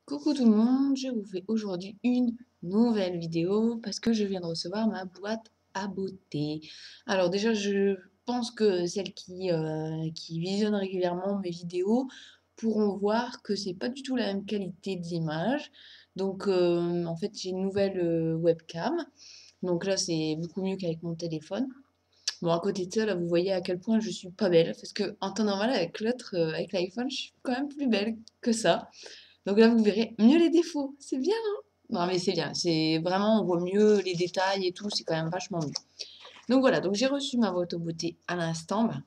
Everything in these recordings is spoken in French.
Coucou tout le monde, je vous fais aujourd'hui une nouvelle vidéo parce que je viens de recevoir ma boîte à beauté. Alors déjà, je pense que celles qui visionnent régulièrement mes vidéos pourront voir que c'est pas du tout la même qualité d'image. Donc en fait, j'ai une nouvelle webcam. Donc là, c'est beaucoup mieux qu'avec mon téléphone. Bon, à côté de ça, là, vous voyez à quel point je suis pas belle parce que en temps normal, avec l'autre, avec l'iPhone, je suis quand même plus belle que ça. Donc là, vous verrez mieux les défauts. C'est bien, hein? Non, mais c'est bien. C'est vraiment, on voit mieux les détails et tout. C'est quand même vachement mieux. Donc voilà, donc j'ai reçu ma boîte aux beauté à l'instant. Bah,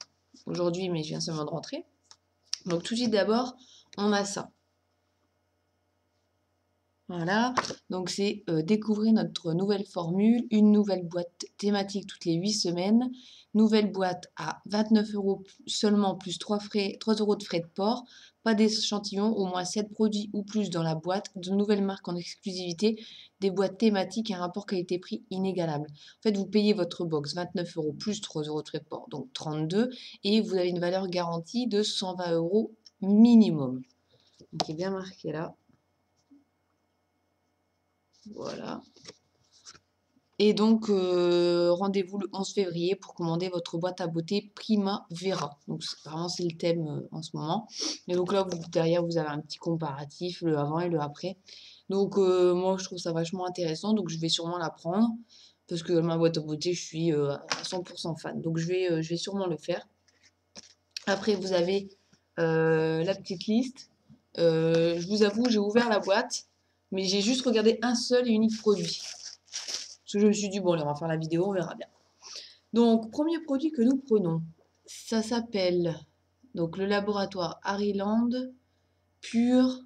aujourd'hui, mais je viens seulement de rentrer. Donc tout de suite, d'abord, on a ça. Voilà, donc c'est découvrir notre nouvelle formule, une nouvelle boîte thématique toutes les 8 semaines, nouvelle boîte à 29 € seulement plus 3 euros de frais de port, pas d'échantillon, au moins 7 produits ou plus dans la boîte, de nouvelles marques en exclusivité, des boîtes thématiques et un rapport qualité-prix inégalable. En fait, vous payez votre box 29 € plus 3 euros de frais de port, donc 32, et vous avez une valeur garantie de 120 € minimum. Donc il est bien marqué là. Voilà. Et donc, rendez-vous le 11 février pour commander votre boîte à beauté Primavera. Donc, vraiment, c'est le thème en ce moment. Et donc là, derrière, vous avez un petit comparatif, le avant et le après. Donc, moi, je trouve ça vachement intéressant. Donc, je vais sûrement la prendre. Parce que ma boîte à beauté, je suis à 100% fan. Donc, je vais sûrement le faire. Après, vous avez la petite liste. Je vous avoue, j'ai ouvert la boîte. Mais j'ai juste regardé un seul et unique produit. Parce que je me suis dit, bon, allez, on va faire la vidéo, on verra bien. Donc, premier produit que nous prenons, ça s'appelle donc le laboratoire Harryland Pure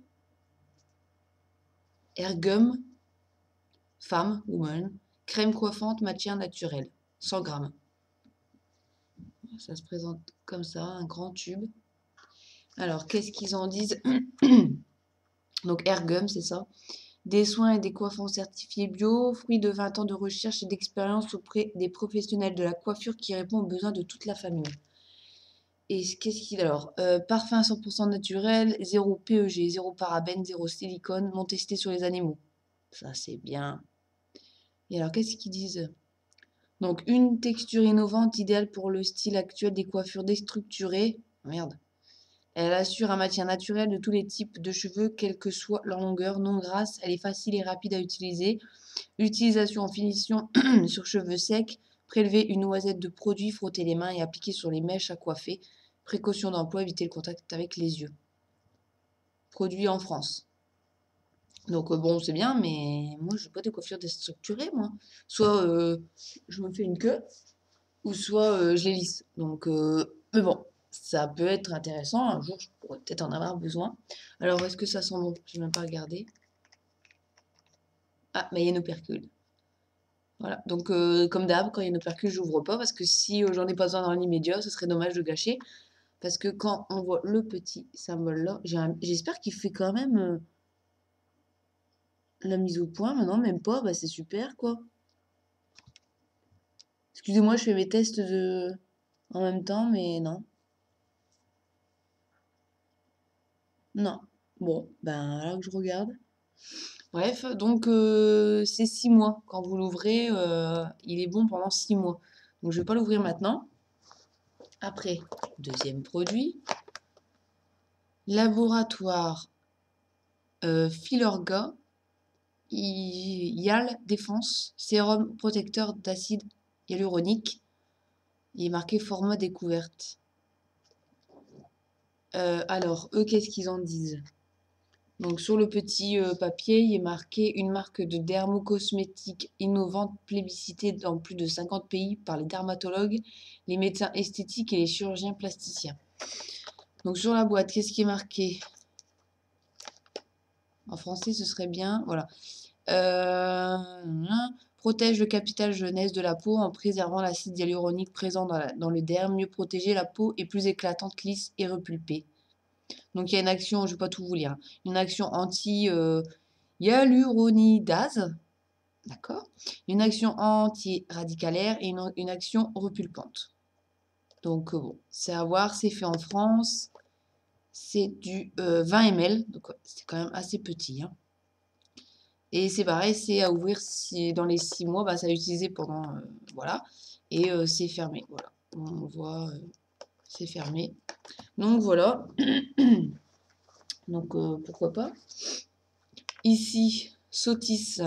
Ergum Femme, Woman, crème coiffante matière naturelle, 100 grammes. Ça se présente comme ça, un grand tube. Alors, qu'est-ce qu'ils en disent? Donc, Ergum, c'est ça. Des soins et des coiffants certifiés bio, fruit de 20 ans de recherche et d'expérience auprès des professionnels de la coiffure qui répond aux besoins de toute la famille. Et qu'est-ce qu'il alors parfum 100% naturel, zéro PEG, zéro parabène, zéro silicone, non testé sur les animaux. Ça, c'est bien. Et alors, qu'est-ce qu'ils disent? Donc, une texture innovante, idéale pour le style actuel des coiffures déstructurées. Merde. Elle assure un maintien naturel de tous les types de cheveux, quelle que soit leur longueur, non grasse. Elle est facile et rapide à utiliser. Utilisation en finition sur cheveux secs. Prélever une noisette de produit, frotter les mains et appliquer sur les mèches à coiffer. Précaution d'emploi, éviter le contact avec les yeux. Produit en France. Donc bon, c'est bien, mais moi, je n'ai pas de coiffure déstructurée, moi. Soit je me fais une queue, ou soit je les lisse. Donc, mais bon, ça peut être intéressant. Un jour, je pourrais peut-être en avoir besoin. Alors, est-ce que ça sent bon? Je n'ai même pas regardé. Ah, mais il y a une opercule. Voilà, donc comme d'hab, quand il y a une opercule, j'ouvre pas parce que si j'en ai pas besoin dans l'immédiat, ce serait dommage de gâcher. Parce que quand on voit le petit symbole là, j'espère qu'il fait quand même la mise au point. Maintenant, même pas, bah c'est super quoi. Excusez-moi, je fais mes tests en même temps, mais non. Non. Bon, ben là que je regarde. Bref, donc c'est 6 mois. Quand vous l'ouvrez, il est bon pendant 6 mois. Donc je vais pas l'ouvrir maintenant. Après, deuxième produit. Laboratoire Filorga Hyal Défense, sérum protecteur d'acide hyaluronique. Il est marqué format découverte. Alors, eux, qu'est-ce qu'ils en disent? Donc, sur le petit papier, il est marqué une marque de dermocosmétique innovante plébiscitée dans plus de 50 pays par les dermatologues, les médecins esthétiques et les chirurgiens plasticiens. Donc, sur la boîte, qu'est-ce qui est marqué? En français, ce serait bien. Voilà. Protège le capital jeunesse de la peau en préservant l'acide hyaluronique présent dans le derme. Mieux protéger, la peau est plus éclatante, lisse et repulpée. Donc il y a une action, je ne vais pas tout vous lire, une action anti-hyaluronidase, d'accord? Une action anti-radicalaire et une action repulpante. Donc bon, c'est à voir, c'est fait en France. c'est du 20 ml, donc c'est quand même assez petit, hein. Et c'est pareil, c'est à ouvrir dans les 6 mois, bah, ça à utiliser pendant, voilà, et c'est fermé, voilà. On voit, c'est fermé. Donc voilà, donc pourquoi pas. Ici, Sotis,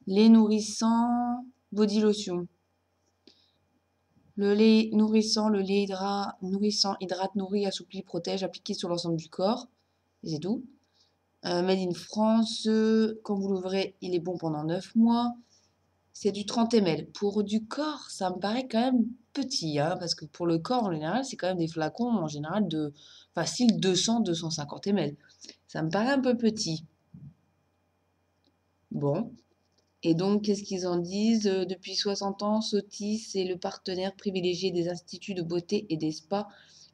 lait nourrissant, body lotion. Le lait nourrissant, le lait nourrissant, hydrate, nourrit, assouplit, protège, appliqué sur l'ensemble du corps. C'est tout. Made in France, quand vous l'ouvrez, il est bon pendant 9 mois. C'est du 30 ml. Pour du corps, ça me paraît quand même petit, hein, parce que pour le corps, en général, c'est quand même des flacons, en général, de facile 200-250 ml. Ça me paraît un peu petit. Bon. Et donc, qu'est-ce qu'ils en disent? Depuis 60 ans, Sotis est le partenaire privilégié des instituts de beauté et des spas,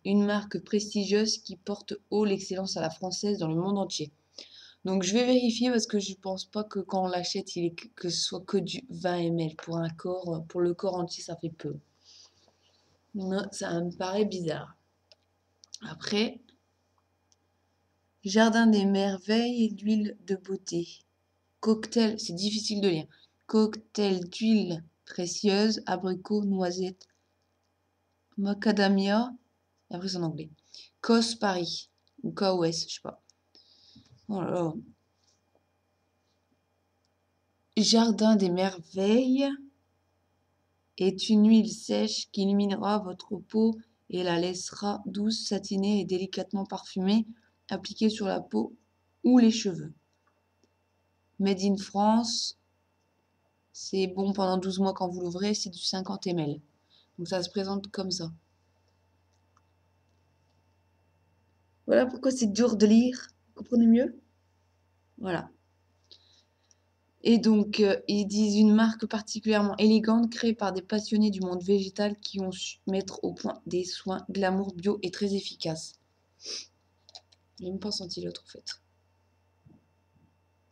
une marque prestigieuse qui porte haut l'excellence à la française dans le monde entier. Donc, je vais vérifier parce que je pense pas que quand on l'achète, que ce soit que du 20 ml pour un corps. Pour le corps entier, ça fait peu. Non, ça me paraît bizarre. Après, Jardin des merveilles et d'huile de beauté. Cocktail, c'est difficile de lire. Cocktail d'huile précieuse, abricot, noisette, macadamia, et après c'est en anglais. COS Paris, ou KOS, je sais pas. Oh là là. Jardin des merveilles est une huile sèche qui illuminera votre peau et la laissera douce, satinée et délicatement parfumée, appliquée sur la peau ou les cheveux. Made in France, c'est bon pendant 12 mois quand vous l'ouvrez, c'est du 50 ml. Donc ça se présente comme ça. Voilà pourquoi c'est dur de lire. Vous comprenez mieux? Voilà. Et donc, ils disent une marque particulièrement élégante créée par des passionnés du monde végétal qui ont su mettre au point des soins glamour bio et très efficaces. J'ai même pas senti l'autre en fait.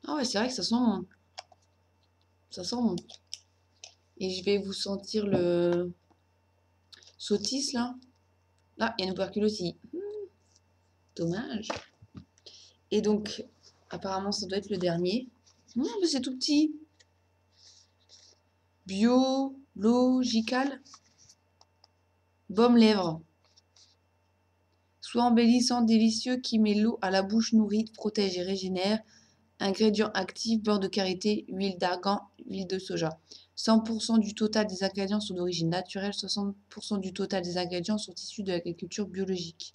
Ah ouais, c'est vrai que ça sent bon. Ça sent bon. Et je vais vous sentir le Sotis là. Ah, il y a une tuberculose aussi. Dommage. Et donc, apparemment, ça doit être le dernier. Non, mais c'est tout petit. Biological. Baume lèvres. Soit embellissant, délicieux, qui met l'eau à la bouche, nourrit, protège et régénère. Ingrédients actifs, beurre de karité, huile d'argan, huile de soja. 100% du total des ingrédients sont d'origine naturelle, 60% du total des ingrédients sont issus de l'agriculture biologique.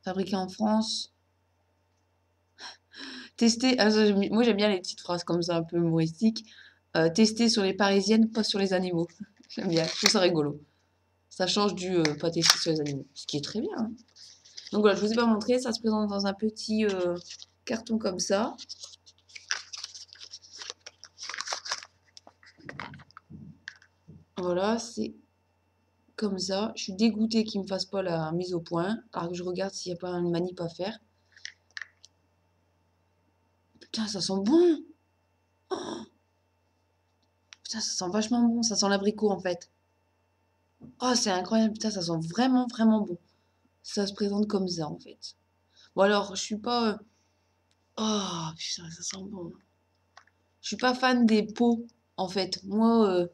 Fabriqué en France. Testé, moi j'aime bien les petites phrases comme ça, un peu humoristiques. Testé sur les parisiennes, pas sur les animaux. J'aime bien, je trouve ça rigolo. Ça change du pas testé sur les animaux, ce qui est très bien, hein. Donc voilà, je vous ai pas montré, ça se présente dans un petit carton comme ça. Voilà, c'est comme ça. Je suis dégoûtée qu'ils ne me fassent pas la mise au point, alors que je regarde s'il n'y a pas une manip à faire. Putain, ça sent bon! Oh, putain, ça sent vachement bon, ça sent l'abricot en fait. Oh, c'est incroyable, putain, ça sent vraiment, vraiment bon. Ça se présente comme ça en fait. Bon alors, je suis pas... Oh, putain, ça sent bon. Je suis pas fan des pots, en fait. Moi,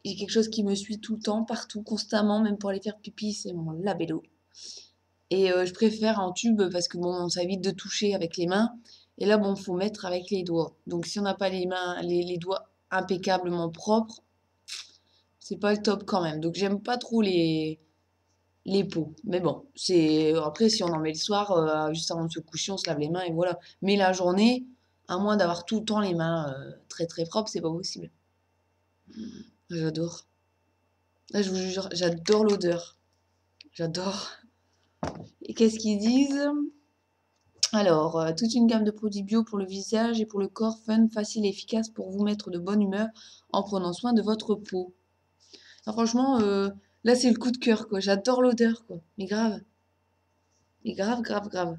j'ai quelque chose qui me suit tout le temps, partout, constamment, même pour aller faire pipi, c'est mon labello. Et je préfère en tube parce que bon, ça évite de toucher avec les mains. Et là, bon, faut mettre avec les doigts. Donc si on n'a pas les mains, les doigts impeccablement propres, c'est pas le top quand même. Donc j'aime pas trop les pots. Mais bon, c'est après si on en met le soir, juste avant de se coucher, on se lave les mains et voilà. Mais la journée, à moins d'avoir tout le temps les mains très très propres, c'est pas possible. J'adore. Là, je vous jure, j'adore l'odeur. J'adore. Et qu'est-ce qu'ils disent? Alors, toute une gamme de produits bio pour le visage et pour le corps, fun, facile et efficace pour vous mettre de bonne humeur en prenant soin de votre peau. Alors, franchement, là, c'est le coup de cœur, quoi. J'adore l'odeur, quoi. Mais grave. Mais grave, grave, grave.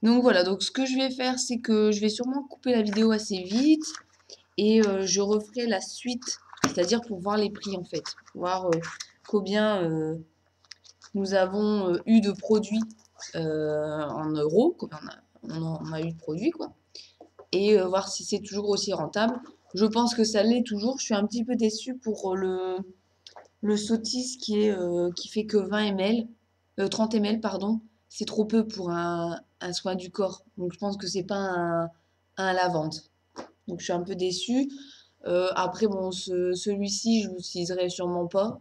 Donc voilà, donc ce que je vais faire, c'est que je vais sûrement couper la vidéo assez vite et je referai la suite, c'est-à-dire pour voir les prix, en fait. Voir combien nous avons eu de produits en euros, combien on a eu de produits, quoi. Et voir si c'est toujours aussi rentable. Je pense que ça l'est toujours. Je suis un petit peu déçue pour le Sotis qui fait que 20 ml, 30 ml, pardon. C'est trop peu pour un soin du corps. Donc je pense que c'est pas un lavande. Donc je suis un peu déçue. Après, bon, celui-ci, je l'utiliserai sûrement pas.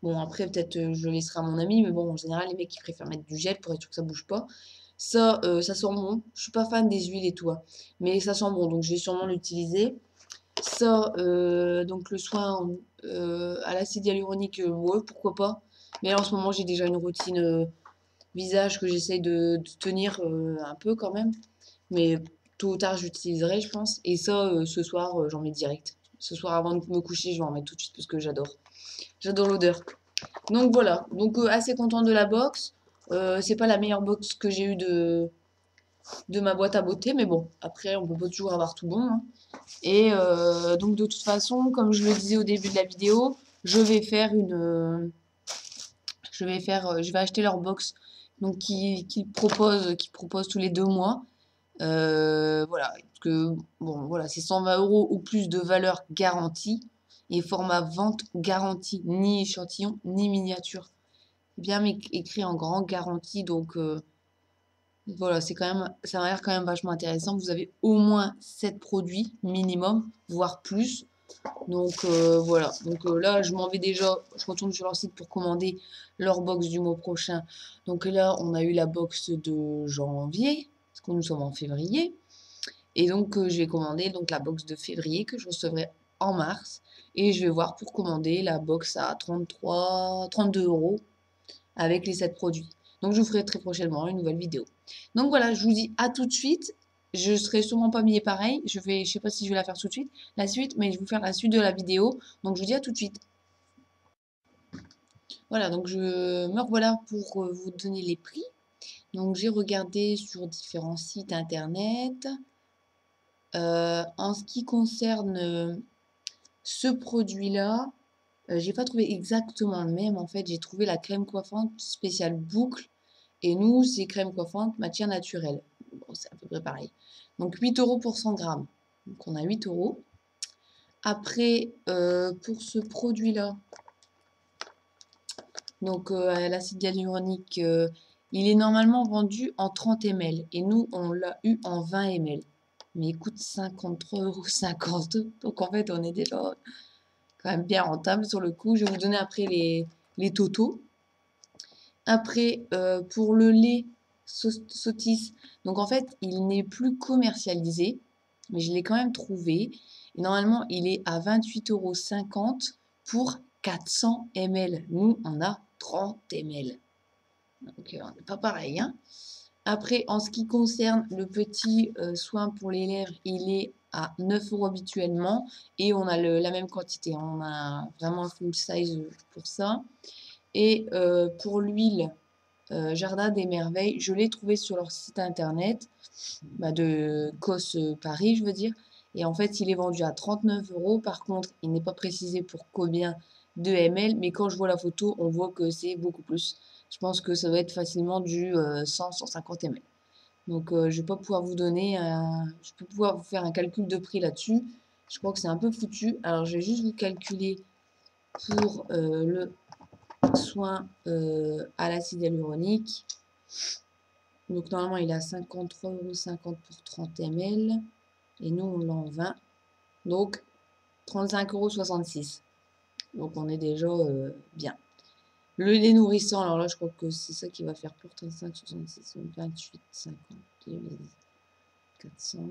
Bon, après, peut-être je le laisserai à mon ami, mais bon, en général, les mecs, ils préfèrent mettre du gel pour être sûr que ça bouge pas. Ça sent bon. Je suis pas fan des huiles et tout, hein, mais ça sent bon, donc je vais sûrement l'utiliser. Ça, donc le soin à l'acide hyaluronique, ouais, pourquoi pas. Mais là, en ce moment, j'ai déjà une routine visage que j'essaye de tenir un peu quand même. Mais tôt ou tard, j'utiliserai, je pense. Et ça, ce soir, j'en mets direct. Ce soir, avant de me coucher, je vais en mettre tout de suite parce que j'adore. J'adore l'odeur. Donc voilà. Donc assez contente de la box. C'est pas la meilleure box que j'ai eue de ma boîte à beauté, mais bon, après, on peut pas toujours avoir tout bon, hein. Et donc de toute façon, comme je le disais au début de la vidéo, je vais faire je vais acheter leur box donc qui propose tous les 2 mois. Voilà, parce que bon, voilà, c'est 120 € ou plus de valeur garantie et format vente garantie, ni échantillon ni miniature. Bien écrit en grand garantie, donc voilà, ça a l'air quand même vachement intéressant. Vous avez au moins 7 produits minimum, voire plus. Donc voilà, donc là je m'en vais déjà, je retourne sur leur site pour commander leur box du mois prochain. Donc là on a eu la box de janvier, parce que nous sommes en février. Et donc je vais commander donc la box de février que je recevrai en mars. Et je vais voir pour commander la box à 32 € avec les 7 produits. Donc je vous ferai très prochainement une nouvelle vidéo. Donc voilà, je vous dis à tout de suite. Je serai sûrement pas habillée pareil. Je sais pas si je vais la faire tout de suite, la suite, mais je vais vous faire la suite de la vidéo. Donc je vous dis à tout de suite. Voilà, donc je me revoilà pour vous donner les prix. Donc j'ai regardé sur différents sites internet. En ce qui concerne ce produit-là, j'ai pas trouvé exactement le même. En fait, j'ai trouvé la crème coiffante spéciale boucle. Et nous, c'est crème coiffante matière naturelle. Bon, c'est à peu près pareil. Donc 8 € pour 100 grammes. Donc on a 8 €. Après, pour ce produit-là, donc l'acide hyaluronique, il est normalement vendu en 30 ml. Et nous, on l'a eu en 20 ml. Mais il coûte 53,50 €. Donc en fait, on est déjà quand même bien rentable sur le coup. Je vais vous donner après les totaux. Après, pour le lait Sotis, donc en fait, il n'est plus commercialisé, mais je l'ai quand même trouvé. Et normalement, il est à 28,50 € pour 400 ml. Nous, on a 30 ml. Donc, on n'est pas pareil, hein. Après, en ce qui concerne le petit soin pour les lèvres, il est à 9 € habituellement. Et on a la même quantité. On a vraiment un full size pour ça. Et pour l'huile Jardin des Merveilles, je l'ai trouvé sur leur site internet de COS Paris, je veux dire. Et en fait, il est vendu à 39 €. Par contre, il n'est pas précisé pour combien de ml, mais quand je vois la photo, on voit que c'est beaucoup plus. Je pense que ça doit être facilement du 100-150 ml. Donc, je vais pas pouvoir vous donner je peux pouvoir vous faire un calcul de prix là-dessus. Je crois que c'est un peu foutu. Alors, je vais juste vous calculer pour le soin à l'acide hyaluronique. Donc normalement il est à 53,50 € pour 30 ml. Et nous on l'a en 20. Donc 35,66 €. Donc on est déjà bien. Le lait nourrissant, alors là je crois que c'est ça qui va faire pour 35,66. Donc 28,50 400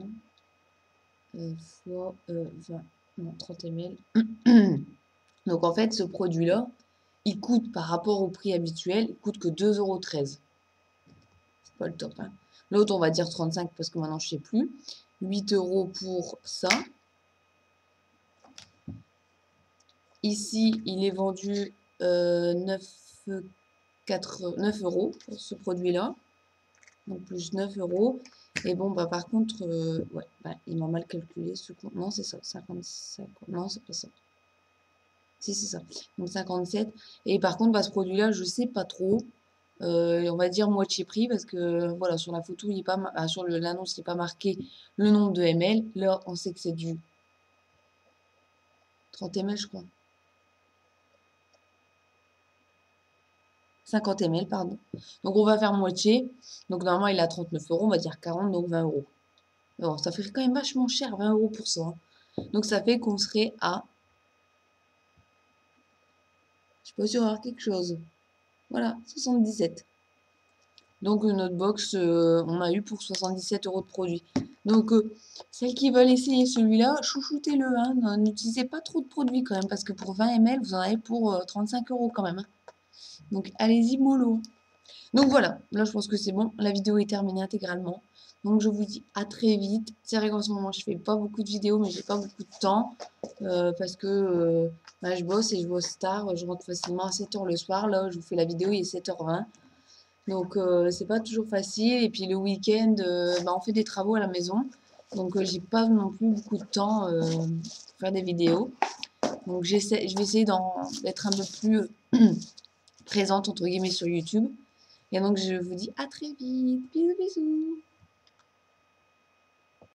fois 20, non 30 ml. Donc en fait ce produit là il coûte par rapport au prix habituel, il coûte que 2,13 €. C'est pas le top, hein. L'autre, on va dire 35 parce que maintenant je sais plus. 8 € pour ça. Ici, il est vendu 9 € pour ce produit-là. Donc plus 9 €. Et bon, bah par contre, ouais, il m'a mal calculé ce compte. Non, c'est ça, 55. Non, c'est pas ça. Si, c'est ça. Donc 57. Et par contre, bah, ce produit-là, je sais pas trop. On va dire moitié prix parce que voilà, sur la photo, il est pas sur l'annonce, il n'est pas marqué le nombre de ml. Là, on sait que c'est du 30 ml, je crois. 50 ml, pardon. Donc on va faire moitié. Donc normalement, il est à 39 euros, on va dire 40, donc 20 euros. Alors, ça fait quand même vachement cher, 20 euros pour ça, hein. Donc ça fait qu'on serait à... Je sais pas si on va avoir quelque chose. Voilà, 77. Donc notre box, on a eu pour 77 euros de produit. Donc celles qui veulent essayer celui-là, chouchoutez-le, hein. N'utilisez pas trop de produits quand même, parce que pour 20 ml, vous en avez pour 35 euros quand même, hein. Donc allez-y mollo. Donc voilà, là je pense que c'est bon, la vidéo est terminée intégralement. Donc je vous dis à très vite. C'est vrai qu'en ce moment je fais pas beaucoup de vidéos, mais j'ai pas beaucoup de temps, parce que bah, je bosse et je bosse tard, je rentre facilement à 7h le soir. Là je vous fais la vidéo, il est 7h20. Donc c'est pas toujours facile. Et puis le week-end, bah, on fait des travaux à la maison. Donc j'ai pas non plus beaucoup de temps pour faire des vidéos. Donc je vais essayer d'être un peu plus présente entre guillemets sur YouTube. Et donc je vous dis à très vite. Bisous bisous.